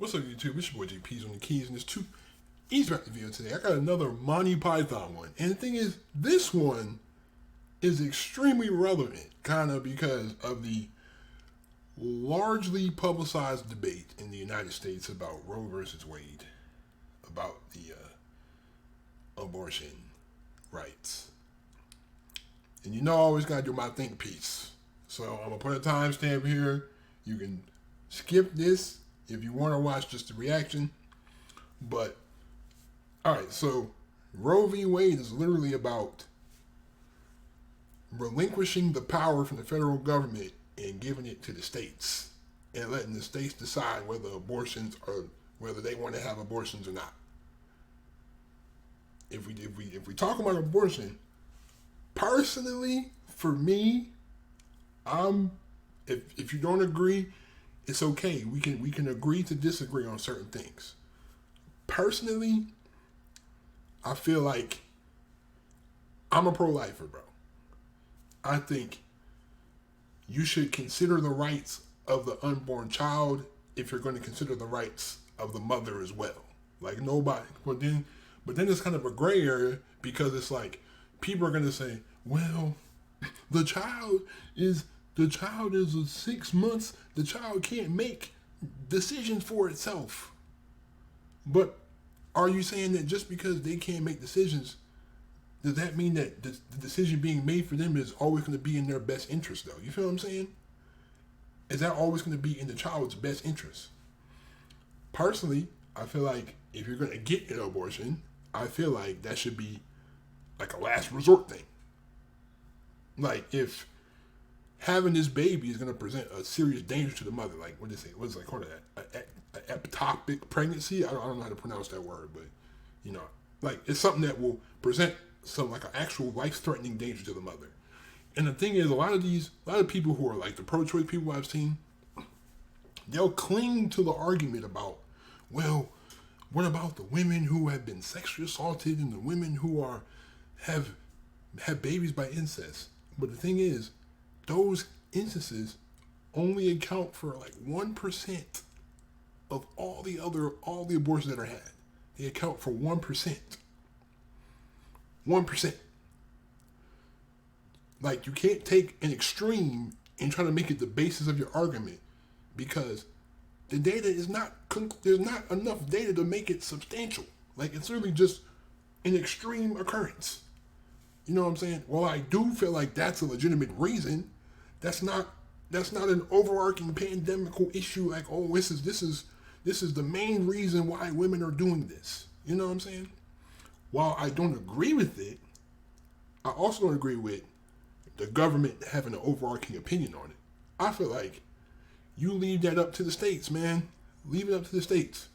What's up, YouTube? It's your boy JP's on the keys, and there's two Easter egg video today. I got another Monty Python one, and the thing is, this one is extremely relevant, kind of because of the largely publicized debate in the United States about Roe versus Wade, about the abortion rights. And you know, I always gotta do my think piece. So I'm gonna put a timestamp here. You can skip this if you want to watch just the reaction. But alright, so Roe v. Wade is literally about relinquishing the power from the federal government and giving it to the states and letting the states decide whether whether they want to have abortions or not. If we talk about abortion, personally, for me, if you don't agree, it's okay. We can agree to disagree on certain things. Personally, I feel like I'm a pro-lifer, bro. I think you should consider the rights of the unborn child if you're going to consider the rights of the mother as well. Like nobody, but then it's kind of a gray area because it's like people are going to say, well, the child is 6 months. The child can't make decisions for itself. But are you saying that just because they can't make decisions, does that mean that the decision being made for them is always going to be in their best interest, though? You feel what I'm saying? Is that always going to be in the child's best interest? Personally, I feel like if you're going to get an abortion, I feel like that should be like a last resort thing. Like if having this baby is going to present a serious danger to the mother, like what is it called, an ectopic pregnancy? I don't know how to pronounce that word, but you know, like it's something that will present some like an actual life-threatening danger to the mother. And the thing is, a lot of people who are like the pro-choice people I've seen, they'll cling to the argument about, well, what about the women who have been sexually assaulted and the women who have babies by incest? But the thing is, those instances only account for like 1% of all the abortions that are had. They account for 1%. 1%. Like you can't take an extreme and try to make it the basis of your argument because the data is there's not enough data to make it substantial. Like it's really just an extreme occurrence. You know what I'm saying? Well, I do feel like that's a legitimate reason. That's not an overarching pandemical issue. Like, oh, this is the main reason why women are doing this. You know what I'm saying? While I don't agree with it, I also don't agree with the government having an overarching opinion on it. I feel like you leave that up to the states, man. Leave it up to the states.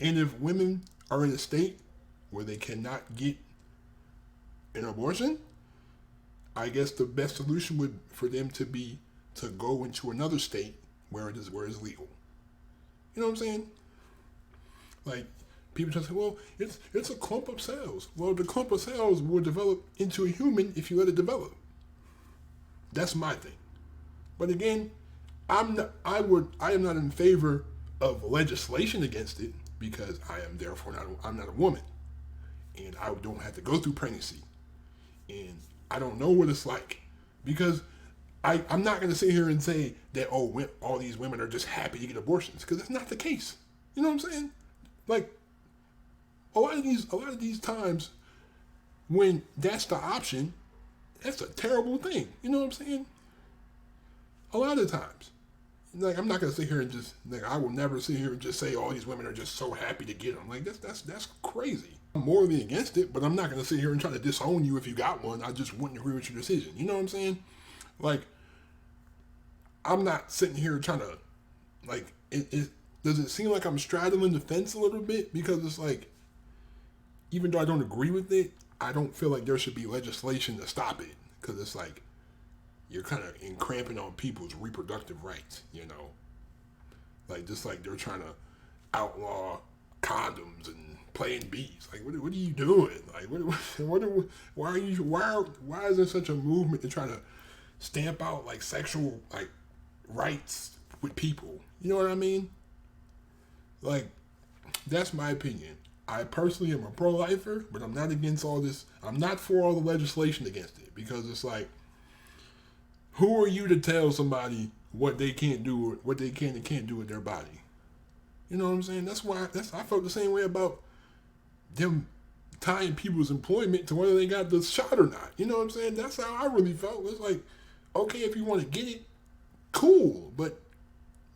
And if women are in a state where they cannot get an abortion, I guess the best solution would for them to be to go into another state where it's legal. You know what I'm saying? Like people just say, well, it's a clump of cells. Well, the clump of cells will develop into a human if you let it develop. That's my thing. But again, I am not in favor of legislation against it because I'm not a woman, and I don't have to go through pregnancy. And I don't know what it's like because I'm not going to sit here and say that, oh, all these women are just happy to get abortions because that's not the case. You know what I'm saying? Like a lot of these times when that's the option, that's a terrible thing. You know what I'm saying? A lot of times. Like I'm not going to sit here and just like I will never sit here and just say all these women are just so happy to get them. Like that's crazy. I'm morally against it, but I'm not going to sit here and try to disown you if you got one. I just wouldn't agree with your decision. You know what I'm saying? Like, I'm not sitting here trying to, like, does it seem like I'm straddling the fence a little bit? Because it's like, even though I don't agree with it, I don't feel like there should be legislation to stop it. Because it's like, you're kind of encramping on people's reproductive rights, you know? Like, just like they're trying to outlaw condoms and playing bees. Like, what are you doing? Like, why is there such a movement to try to stamp out like sexual like rights with people? You know what I mean? Like, that's my opinion. I personally am a pro-lifer, but I'm not against all this. I'm not for all the legislation against it because it's like, who are you to tell somebody what they can't do, what they can and can't do with their body? You know what I'm saying? That's why I felt the same way about them tying people's employment to whether they got the shot or not. You know what I'm saying? That's how I really felt. It's like, okay, if you want to get it, cool, but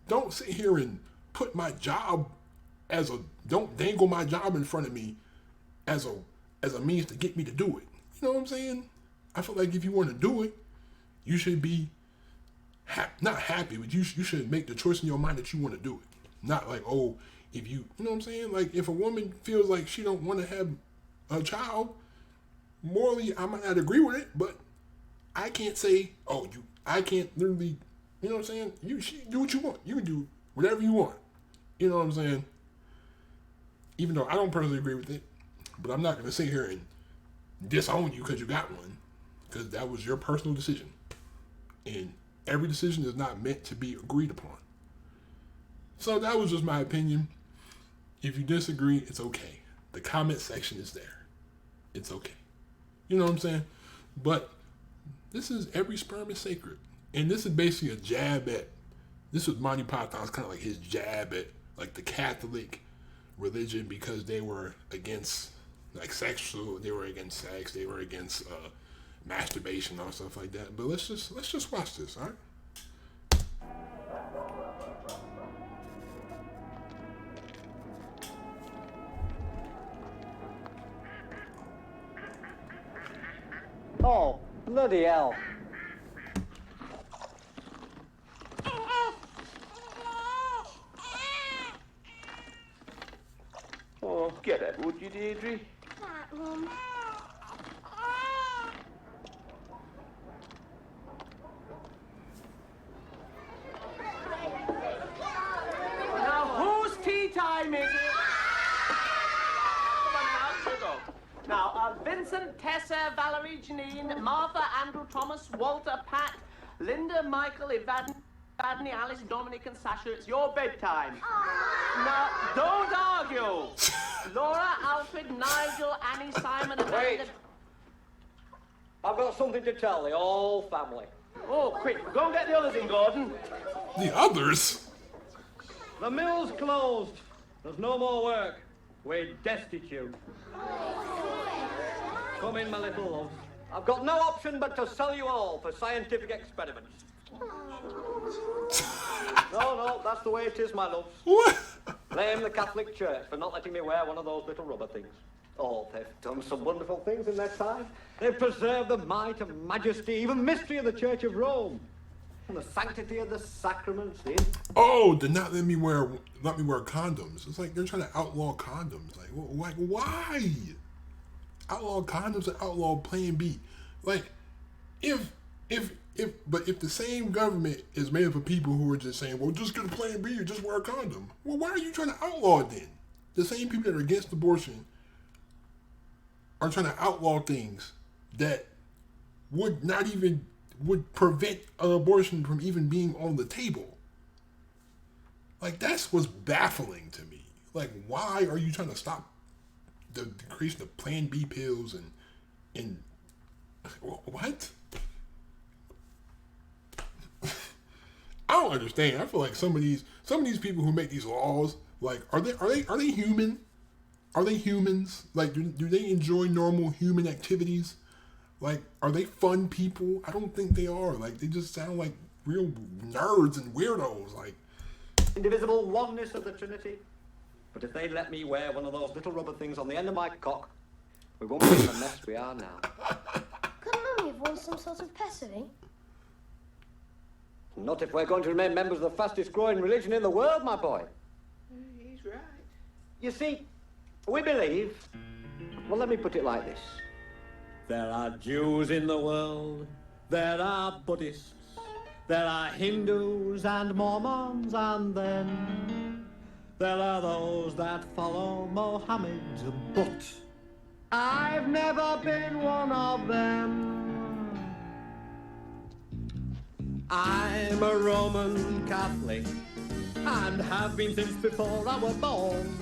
don't sit here and put my job don't dangle my job in front of me as a means to get me to do it. You know what I'm saying? I feel like if you want to do it, you should be not happy, but you should make the choice in your mind that you want to do it. Not like, oh, if you know what I'm saying? Like, if a woman feels like she don't want to have a child, morally, I might not agree with it, but I can't say, I can't literally, you know what I'm saying? You do what you want. You can do whatever you want. You know what I'm saying? Even though I don't personally agree with it, but I'm not going to sit here and disown you because you got one, because that was your personal decision. And every decision is not meant to be agreed upon. So that was just my opinion. If you disagree, it's okay. The comment section is there. It's okay. You know what I'm saying? But this is every sperm is sacred. And this is basically a jab at, this was Monty Python's kind of like his jab at like the Catholic religion because they were against like they were against sex, they were against masturbation and stuff like that. But let's just watch this, all right? Oh, bloody hell. Oh, get it, would you, Deirdre? Right, Mum. Now, whose tea time is it? Come on now, sugar. Now, Vincent, Tessa, Valerie, Janine, Martha, Andrew, Thomas, Walter, Pat, Linda, Michael, Evadne, Alice, Dominic, and Sasha, it's your bedtime. Now, don't argue. Laura, Alfred, Nigel, Annie, Simon, and Wait. I've got something to tell the whole family. Oh, quick, go and get the others in, Gordon. The others? The mill's closed. There's no more work. We're destitute. Come in, my little loves. I've got no option but to sell you all for scientific experiments. No, that's the way it is, my loves. What? Blame the Catholic Church for not letting me wear one of those little rubber things. Oh, they've done some wonderful things in their time. They've preserved the might and majesty, even mystery of the Church of Rome. And the sanctity of the sacraments. Oh, did not let me wear condoms. It's like they're trying to outlaw condoms. Like why? Outlaw condoms and outlaw Plan B. Like, if the same government is made up of people who are just saying, well, just get a Plan B or just wear a condom. Well, why are you trying to outlaw it then? The same people that are against abortion are trying to outlaw things that would prevent an abortion from even being on the table. Like, that's what's baffling to me. Like, why are you trying to stop the creation of Plan B pills and what? I don't understand. I feel like some of these people who make these laws, like, are they human? Are they humans? Like, do they enjoy normal human activities? Like, are they fun people? I don't think they are. Like, they just sound like real nerds and weirdos. Like, Indivisible oneness of the Trinity. But if they'd let me wear one of those little rubber things on the end of my cock, we won't be in the mess we are now. Couldn't Mummy have won some sort of pessary? Not if we're going to remain members of the fastest growing religion in the world, my boy. He's right. You see, we believe... Well, let me put it like this. There are Jews in the world. There are Buddhists. There are Hindus and Mormons, and then there are those that follow Mohammed. But I've never been one of them. I'm a Roman Catholic, and have been since before I was born.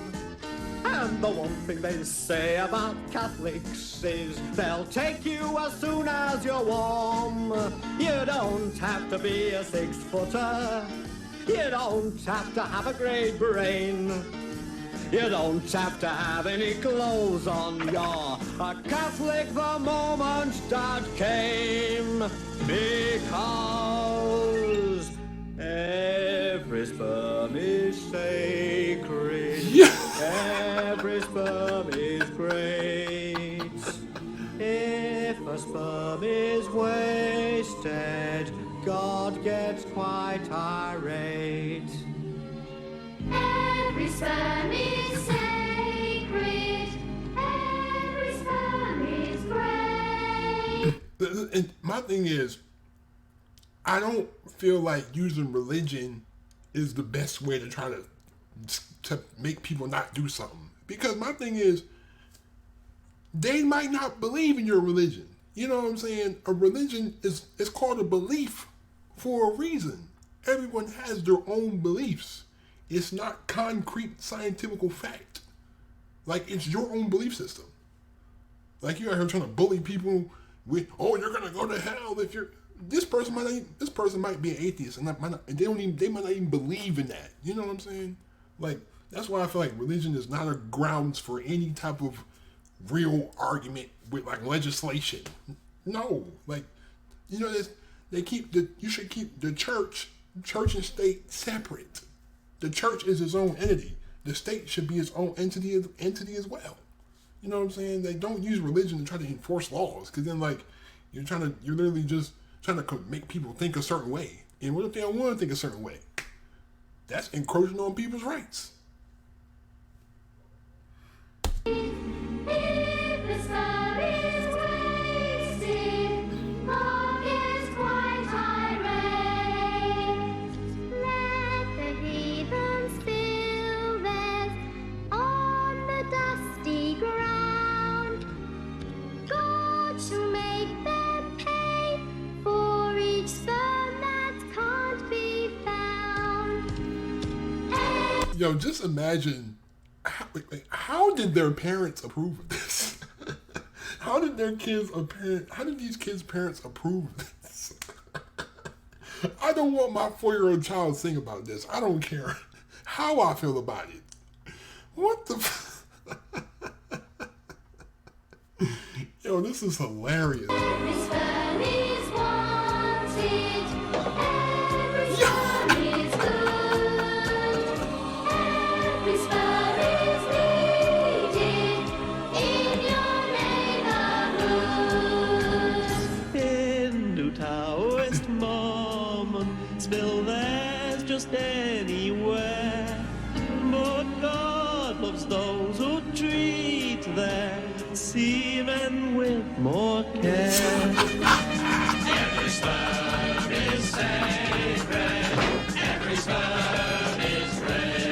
And the one thing they say about Catholics is they'll take you as soon as you're warm. You don't have to be a 6-footer. You don't have to have a great brain. You don't have to have any clothes on. You're a Catholic the moment Dad came. Because every sperm is sacred. Every sperm is great. If a sperm is wasted, God gets quite irate. Every sperm is sacred. Every sperm is great. And my thing is, I don't feel like using religion is the best way to try to make people not do something. Because my thing is, they might not believe in your religion. You know what I'm saying? A religion is called a belief for a reason. Everyone has their own beliefs. It's not concrete scientific fact. Like, it's your own belief system. Like, you're out here trying to bully people with, oh, you're gonna go to hell if you're. This person might be an atheist, and they might not even believe in that. You know what I'm saying? Like, that's why I feel like religion is not a grounds for any type of real argument with like legislation. No, like, you know, you should keep the church and state separate. The church is its own entity. The state should be its own entity as well. You know what I'm saying? They don't use religion to try to enforce laws, because then like you're literally just trying to make people think a certain way. And what if they don't want to think a certain way? That's encroaching on people's rights. Yo, just imagine, how did their parents approve of this? How did these kids' parents approve of this? I don't want my 4-year-old child to sing about this. I don't care how I feel about it. What the Yo, this is hilarious. Every sperm is wanted. Every sperm is good. Every sperm is needed in your neighborhood. In New Taoist Mormonsville, there's just anywhere. But God loves those who treat their semen with more care. Every sperm is sacred. Every sperm is great.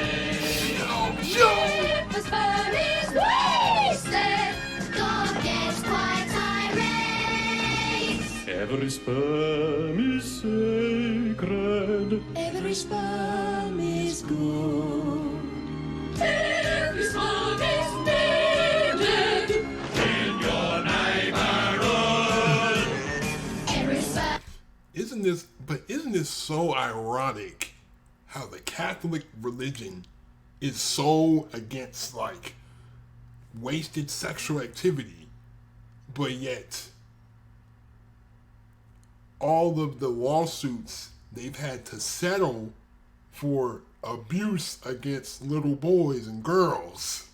If the sperm is wasted, God gets quite irate. Every sperm is sacred. Every sperm is good. Every sperm is needed In your neighborhood. Every sperm. Isn't this so ironic how the Catholic religion is so against like wasted sexual activity, but yet all of the lawsuits they've had to settle for abuse against little boys and girls.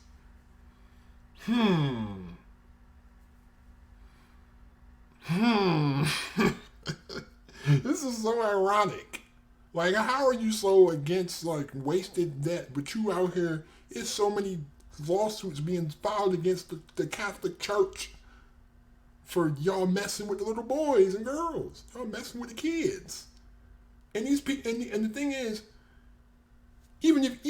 This is so ironic. Like, how are you so against like wasted debt, but you out here, it's so many lawsuits being filed against the Catholic Church for y'all messing with the little boys and girls. Y'all messing with the kids. And these people, and the thing is, even if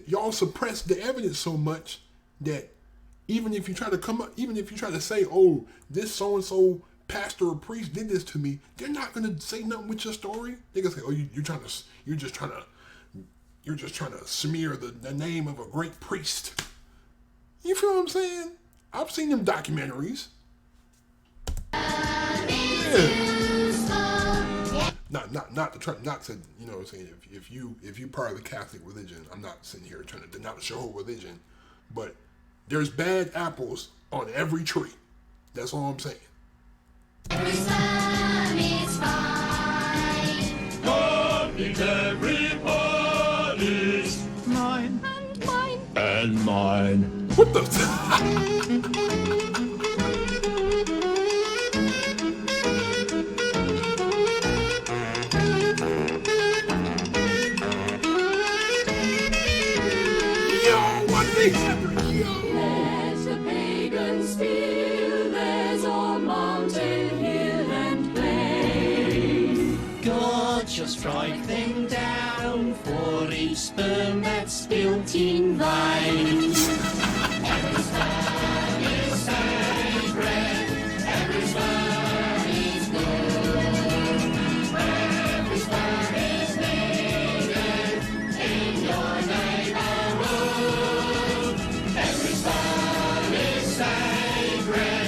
y'all suppress the evidence so much that even if you try to say, oh, this so and so pastor or priest did this to me, they're not gonna say nothing with your story. They're gonna say, oh, you're just trying to you're just trying to smear the name of a great priest. You feel what I'm saying? I've seen them documentaries. Yeah. Not to try, not to, you know what I'm saying, if you part of the Catholic religion, I'm not sitting here trying to denounce your whole religion, but there's bad apples on every tree. That's all I'm saying. Every sperm is fine. God needs everybody's And mine. and mine. What the? Let the pagans feel there's a mountain hill and plain. God shall strike them down for each sperm that's built in vain. Every sperm is sacred. Every sperm is good. Every sperm is needed in your neighborhood. Every sperm is sacred.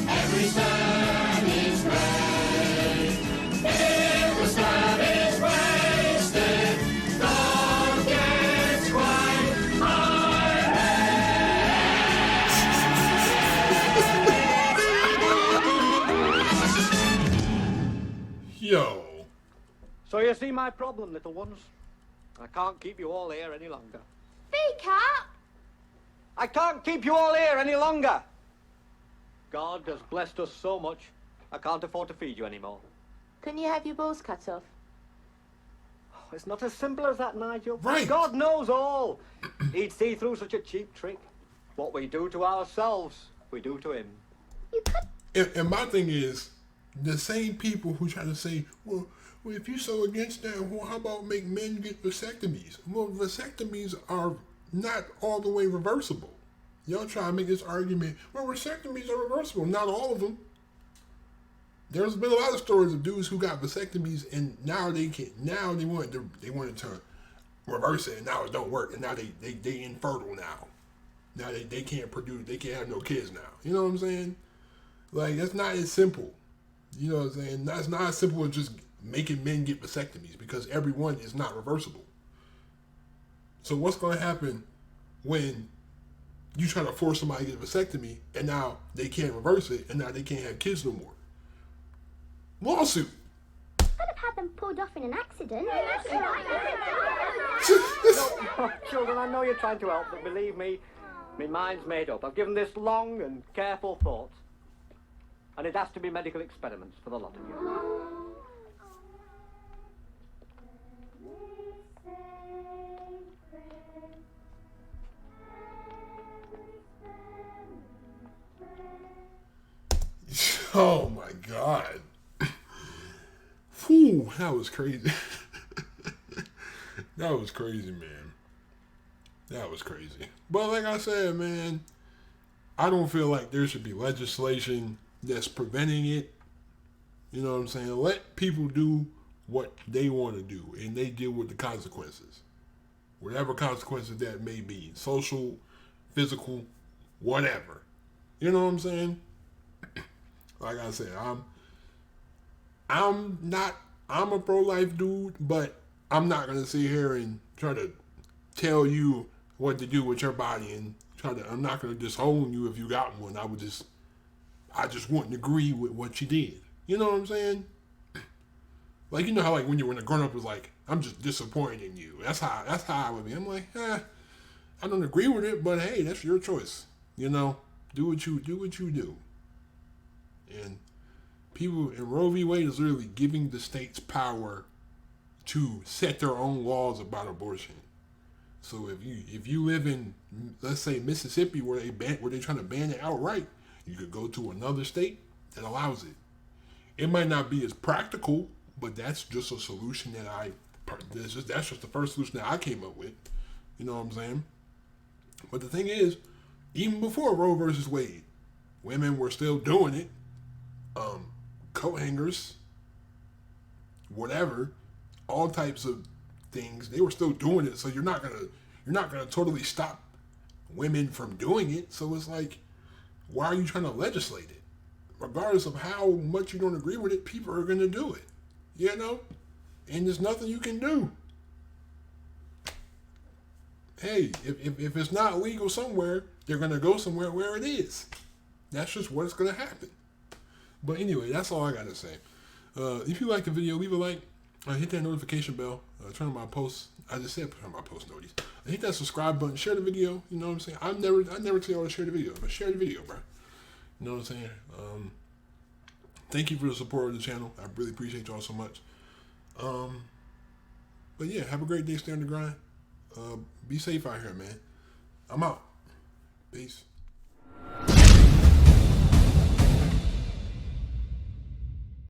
Every sperm is great. If the sperm is wasted, God gets quite Yo. So you see my problem, little ones? I can't keep you all here any longer. Speak up. I can't keep you all here any longer. God has blessed us so much, I can't afford to feed you anymore. Can you have your balls cut off? It's not as simple as that, Nigel. Right. God knows all. He'd see through such a cheap trick. What we do to ourselves, we do to him. You could. And my thing is, the same people who try to say, well, if you're so against that, well, how about make men get vasectomies? Well, vasectomies are not all the way reversible. Y'all try to make this argument, well, vasectomies are reversible. Not all of them. There's been a lot of stories of dudes who got vasectomies and now they can't. Now they wanted to reverse it and now it don't work and now they infertile now. Now they can't produce. They can't have no kids now. You know what I'm saying? Like that's not as simple. You know what I'm saying? That's not as simple as just making men get vasectomies because every one is not reversible. So what's going to happen when you try to force somebody to get a vasectomy and now they can't reverse it and now they can't have kids no more? Lawsuit. Could have had them pulled off in an accident. No, children, I know you're trying to help, but believe me, my mind's made up. I've given this long and careful thought. And it has to be medical experiments for the lot of you. Oh my God. Whew, that was crazy. That was crazy, man. That was crazy. But like I said, man, I don't feel like there should be legislation that's preventing it. You know what I'm saying? Let people do what they want to do and they deal with the consequences. Whatever consequences that may be. Social, physical, whatever. You know what I'm saying? Like I said, I'm a pro-life dude, but I'm not gonna sit here and try to tell you what to do with your body and I'm not gonna disown you if you got one. I just wouldn't agree with what you did. You know what I'm saying? Like, you know how like when a grown up is like, I'm just disappointed in you. That's how I would be. I'm like, I don't agree with it, but hey, that's your choice. You know, do what you do. And people in Roe v. Wade is literally giving the states power to set their own laws about abortion. So if you live in, let's say, Mississippi where they're trying to ban it outright, you could go to another state that allows it. It might not be as practical, but that's just a solution that's just the first solution that I came up with. You know what I'm saying? But the thing is, even before Roe versus Wade, women were still doing it. Coat hangers, whatever, all types of things, they were still doing it. So you're not gonna totally stop women from doing it. So it's like, why are you trying to legislate it? Regardless of how much you don't agree with it, people are gonna do it. You know? And there's nothing you can do. Hey, if it's not legal somewhere, they're gonna go somewhere where it is. That's just what's gonna happen. But anyway, that's all I gotta say. If you like the video, leave a like. Hit that notification bell. Turn on my posts. I just said turn on my post notice. Hit that subscribe button. Share the video. You know what I'm saying? I never tell y'all to share the video, but share the video, bro. You know what I'm saying? Thank you for the support of the channel. I really appreciate y'all so much. But yeah, have a great day. Stay on the grind. Be safe out here, man. I'm out. Peace.